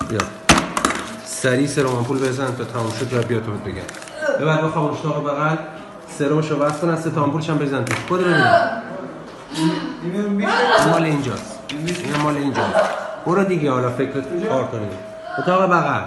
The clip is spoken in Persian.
بیا سریع سرم آمپول بزن تا تموم شد و بیا تو بگم ببر بخوام اشتاق بغل سرمشو وصل کن از سه تا آمپولش هم بزن توش برو ببینم این مال اینجاست این مال اینجاست برو دیگه حالا فکر کار کنیم اتاق بغل